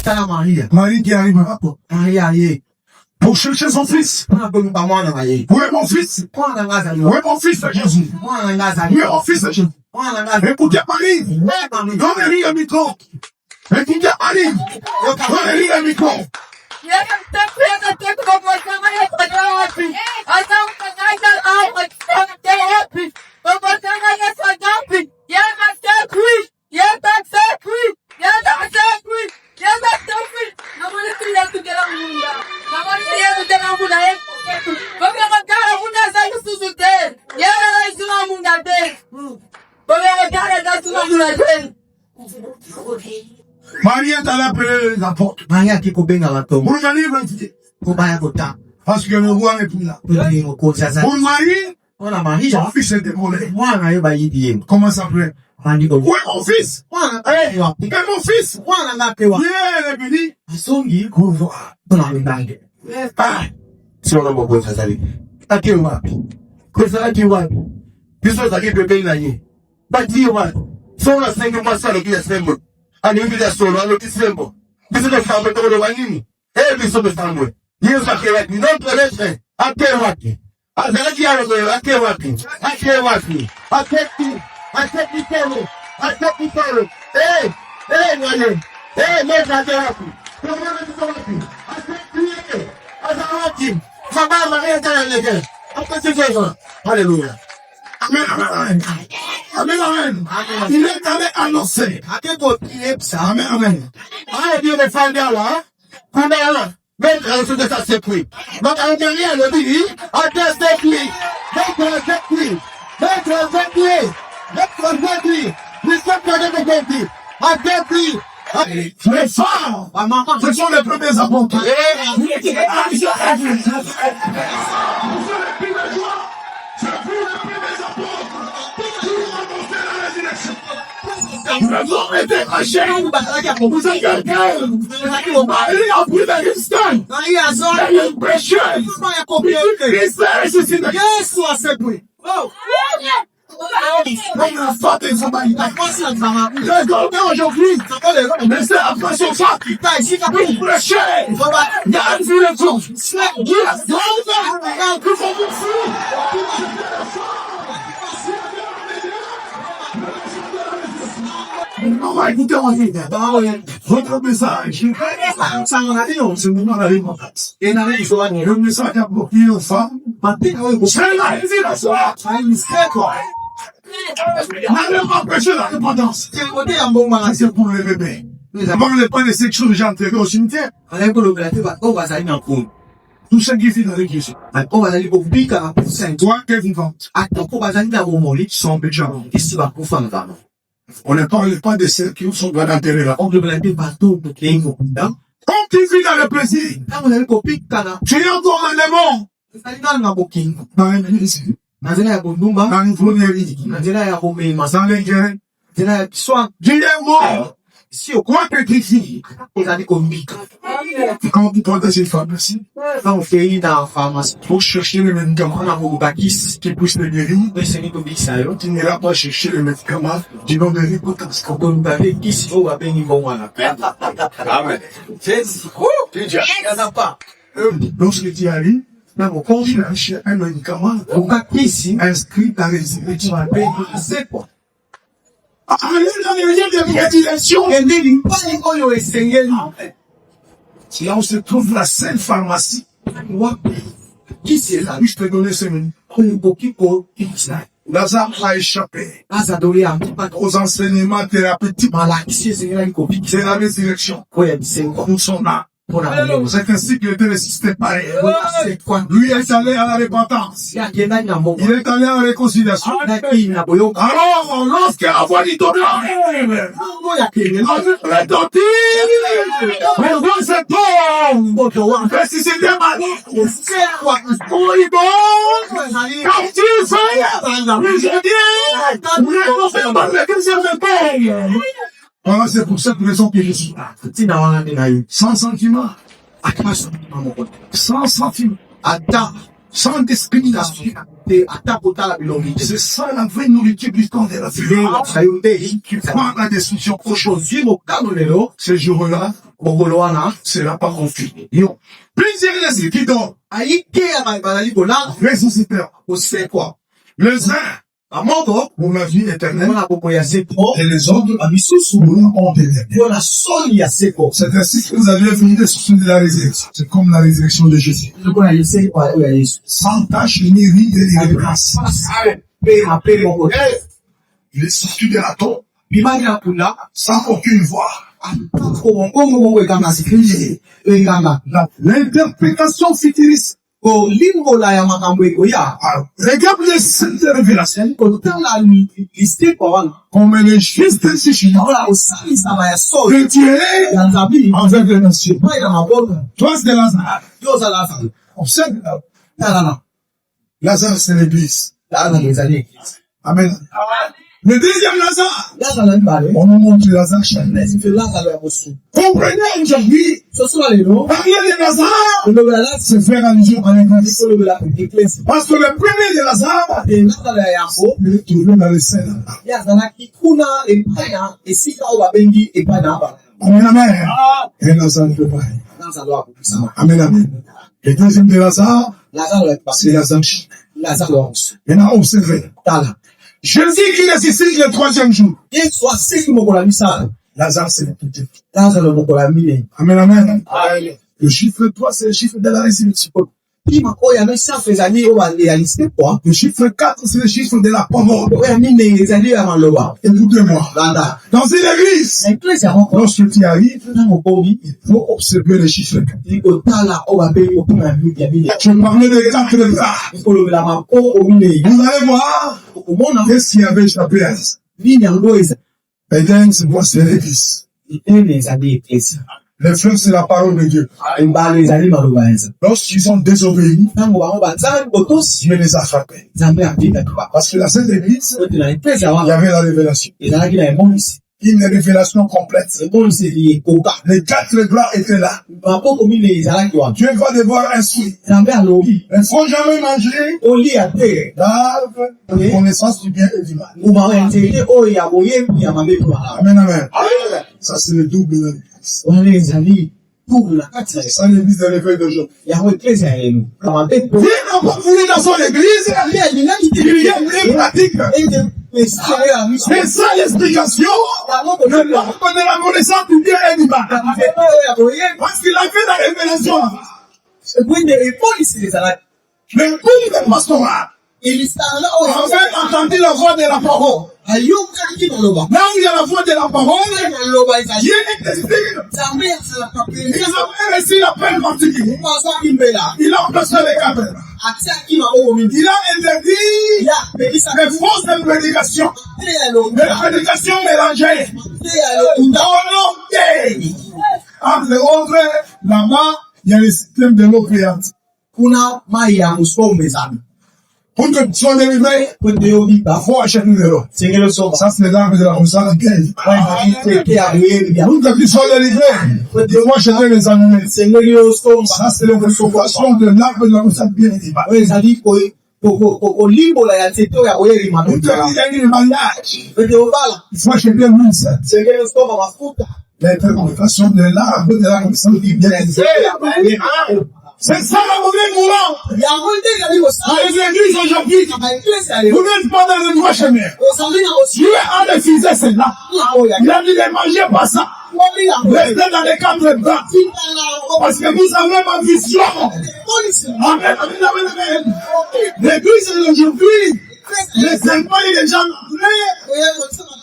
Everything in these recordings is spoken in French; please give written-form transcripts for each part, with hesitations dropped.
Tala Maria. Marie qui arrive à rapport. Aïe. Pour chercher son fils. On a besoin de moi, on a aïe. Où est mon fils? On a Nazaré. Où est mon fils à Jésus? On a Nazaré. Où est mon fils à Jésus? On a Nazaré. Écoutez Marie. Donnez-lui le micro. Écoutez Marie. Donnez-lui le micro. Marie est allée appeler les apôtres. Maria qui peut bien à la tombe. Pour venir l'inviter. Pour pas y avoir temps. Parce que le roi n'est plus là. Pour venir au cours de ça. Pour Marie, On a Marie. son fils est démolé. Moi, on a eu bailli bien. Comment ça fait? Marie, Où est mon fils? on a eu Où est mon fils? on a eu Viens, le béni. Asongi. Couvre. On a eu bailli. Ah. Si on a mon ça ça dit. Ati wa. Ko ça ati wa. Biso ça qui peut payer là ni. Ba di wa. So na 5 mois ça le qui est sembo. Ani ngi da solo alo ki sembo. Biso de fambe to de wani. Eh biso de fambe. Yesu akela ni non preleche. Ate wa ki. Azala ki alo go ate wa ki. Ate wa ki. Ate ki. Ate ki telo. Ate ki telo. Wale. Me da de wa ki. Ko mo na to wa ki. Ate ki. Azala ki. Faba Maria dans les gars. Après c'est ça. Alléluia. Amen, amen. Amen, amen. Il est allé annoncer. Amen, amen. Ah, Dieu me fait là. Pendant là. Mettre un sous de ça c'est pris. Donc en dernier le dit, à tester lui. Mettre avec lui. Mettre avec lui. Mettre avec lui. Ne sois pas de lui. Avec lui. Les femmes, ce sont les premiers apôtres. Le mort est décroché. Vous êtes quelqu'un. Il a pris la distance. Il a une pression. Christ est ressuscité. Yes, toi, c'est oui. Oh. On a fait des hommes. Les golden aujourd'hui. Mais c'est la pression ça. Vous prêchez. Garde le tout. On va écouter votre message. Le message a bloqué aux femmes. C'est la résignation. N'allez pas empêcher la répandance. C'est pour les bébés. On ne parle pas de sexuels que j'ai enterrés au cimetière. Tout ce qui vit dans l'église. Toi qui es vivante. Sont déjà. On ne parle pas de ceux qui sont dans l'intérêt là. On devrait être partout pour qu'il y ait Comme tu vis dans le plaisir. Tu es encore un démon. Dans l'église. Dans une fournerie. Dans les guerres. Dieu est mort. Quoi que tu dis. Quand tu prends cette pharmacie. Pour chercher le médicament qui puisse te guérir. Tu n'iras pas chercher le médicament du nom de l'hypotase. Amen. Lorsque tu arrives, tu achètes un médicament inscrit dans les études. C'est quoi? Allez dans les liens de prédilection. Là où se trouve la seule pharmacie. Qui c'est là? Je te donner ce menu. Lazare a échappé aux enseignements thérapeutiques. C'est la résurrection. Nous sommes là. C'est ainsi qu'il était ressuscité pareil. Lui est allé à la repentance. Il est allé à la réconciliation. Alors, lorsqu'il a voix du tonnerre, si c'était mal, voilà, c'est pour cette raison que je suis là. Sans sentiment. Sans sentiment. sans discrimination. C'est ça la vraie nourriture du temps de la vie. Tu prends la décision aujourd'hui, ce jour-là, c'est la pas conflit. Plusieurs récits qui donnent ressusciteurs. Les uns pour la vie éternelle et les autres pour la honte éternelle. C'est ainsi que vous avez fini de souffrir de la résurrection. C'est comme la résurrection de Jésus. Sans tache ni ride ni révérence. Il est sorti de la tombe sans aucune voix. L'interprétation futuriste. Regarde les scènes de révélation. Comme les justes sigilants que Dieu est envers les nations. Toi, c'est Lazare. Observe. Lazare, c'est l'église. Amen. Le deuxième Lazare, on nous montre Lazare charnel. Comprenez aujourd'hui, parler de Lazare, c'est faire allusion à l'église. Parce que le premier de Lazare, il est trouvé dans le Seigneur. Amen, amen. Et Lazare ne peut pas. Amen, amen. Le deuxième de Lazare, c'est Lazare charnel. Maintenant, observez. Jésus qui est ici le troisième jour. Lazare, c'est le petit. Amen, amen. Le chiffre 3, c'est le chiffre de la résurrection. Le chiffre 4, c'est le chiffre de la parole. Écoutez-moi. Dans une église, lorsque tu arrives, il faut observer le chiffre 4. Je parlais de 4 gras. Vous allez voir, qu'est-ce qui avait échappé à ça? Eden, c'est quoi? C'est l'église. Les frères, c'est la parole de Dieu. Lorsqu'ils ont désobéi, Dieu les a frappés. Parce que la Sainte Église, il y avait la révélation. Une révélation complète. Les 4 gloires étaient là. Dieu va devoir instruire. Il ne faut jamais manger l'arbre de connaissance du bien et du mal. Amen, amen. Ça, c'est le double de l'église. C'est ça l'église de l'éveil d'aujourd'hui. Viens encore venir dans son église, il y a une pratique. C'est ça l'explication. Le Lord connaît la connaissance du bien et du mal. Parce qu'il a fait la révélation. Le but de pastorat. En fait, entendu la voix de la parole. Là où il y a la voix de la parole, Dieu est testé. Ils ont reçu l'appel particulier. Il a empêché les caméras. Il a interdit les fausses prédications. Les prédications mélangées. Entre autres, là-bas, il y a le système de l'eau payante. Pour que tu sois délivré, il faut acheter de l'eau. Ça, c'est l'arbre de la conscience. Pour que tu sois délivré, il faut acheter les animaux. Ça, c'est la consommation de l'arbre de la conscience bien. Pour te dire le mariage, il faut acheter l'huile. L'interprétation de l'arbre de la conscience bien. C'est ça la monnaie mourante. Les églises aujourd'hui, vous n'êtes pas dans le droit chemin. Dieu a refusé cela. Il a dit de manger pas ça. Restez dans les 4 bras. Parce que vous avez ma vision. Amen, amen, amen. L'église aujourd'hui, les sympas et les gens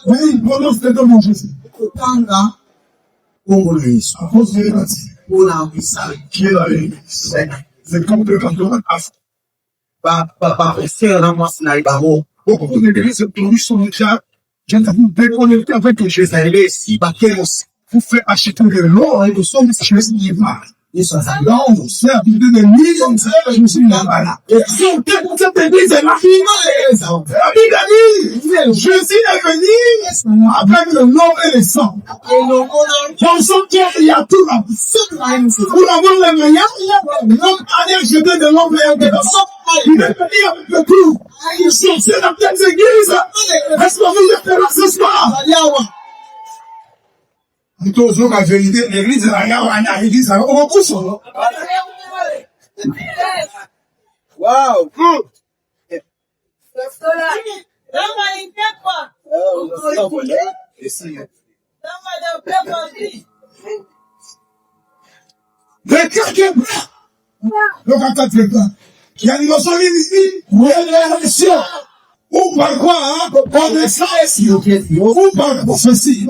mais ils prononcent le nom de Jésus. À cause de l'église. Qui est la vérité. C'est comme le canton beaucoup d'églises sont déjà déconnectées avec Jésus. Vous faites acheter de l'or et de son Jésus qui est mal. Non, c'est habitué de millions de Jésus là-bas. Et si on fait cette église, c'est la Bible dit, Jésus est venu avec le nom et le sang. Dans son cœur, il y a tout là. Pour avoir le meilleur, l'homme allait jeter de l'homme et de sang. Il est venu avec le tout. Il sortait dans telle église. Est-ce que vous êtes là ce soir? Nous tous, la vérité, l'église, l'église, on va pousser. Wow. Le cœur qui est blanc. Le cantat qui est blanc. Qui a l'émotion ici. Où est l'élection? Ou par quoi, hein? Par des sens. Ou par la prophétie.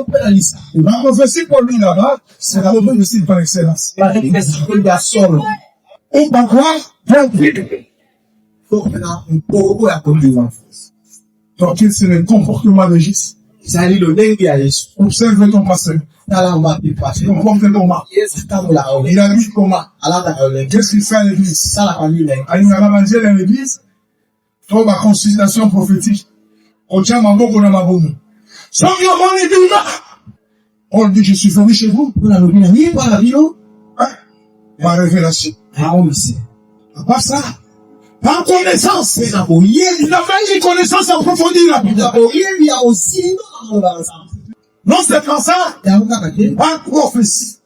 La prophétie pour lui là-bas, c'est la prophétie par excellence. Ou par quoi? Donc, c'est le comportement de Jésus. Observe ton passé. Comporte comment. Il a mis comment. Qu'est-ce qu'il fait à l'église? Il a mangé dans l'église. Trouve la consultation prophétique. On tient ma boque, on a ma boque. On dit, je suis venu chez vous. Ma révélation. Pas ça. Par connaissance. Il a fait une connaissance approfondie là. Non, c'est pas ça. Par prophétie.